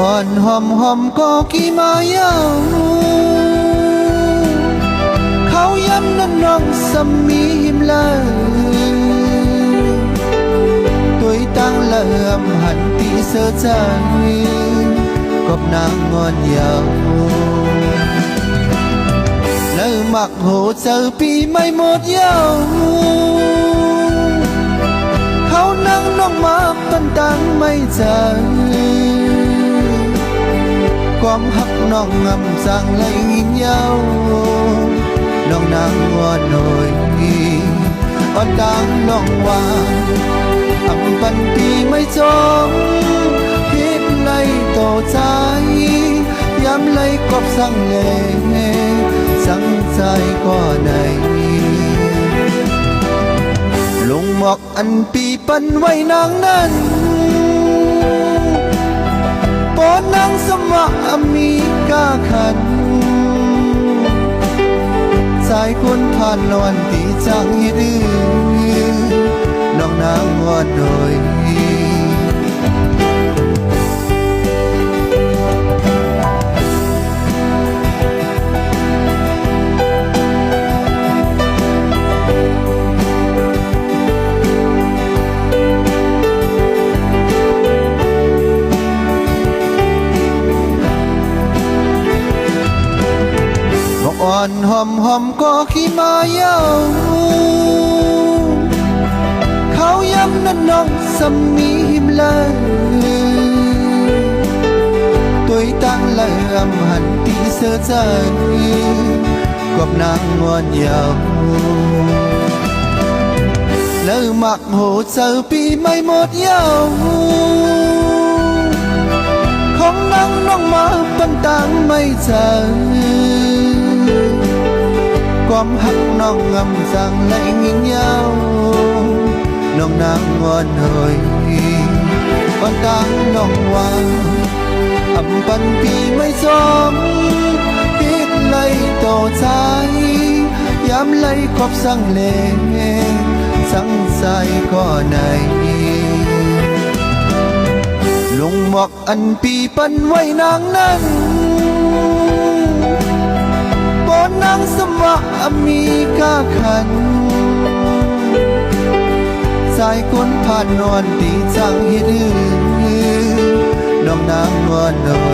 อ่อนหอมหอมก็กี่มายาวเขาย้ำนั่นน้องสามีหิมเลยตัวตั้งเลื่อมหันตีเสือใจกบนางงอนยาวแล้วมักโหเจอปีไม่หมดยาวเขานั่งน้องมาปันตังไม่ใจความหักน้องงำจังเลยงินยาวน้องนางงอนหน่อยอ่อนดังน้องว่าอำปันปีไม่จงพิษไล่โตใจย้ำไล่กบสั่งเลสั่งใจก็ไหนลงหมอกอันปีปันไว้นางนั้นปอนนางสมะมีกาขันสายคนผ่านนอนตีจังยืดน้องนางงอนหน่อยอ่อนหอมหอมก็ขี้มายาวเขาย้ำนั่นน้องสามีหิมเลยตัวตั้งเลื่อมหันตีเสือใจกบนางงอนยาวแล้วมักโหเจอปีไม่หมดยาวของนางน้องมาปันตังไม่เจอความหักน้องงำจังและงิ่งยาวน้องนางงอนหน่อยก่อนดังน้องว่าอำปันปีไม่จอมพิษไล่โตใจย้ำไล่กบสั่งเลสั่งใจก็ไหนลงหมอกอันปีปันไว้นางนั้นปอนนางสมะมีกาขันสายคนผ่านนอนตีจังเฮ็ดน้องนางงอนหน่อ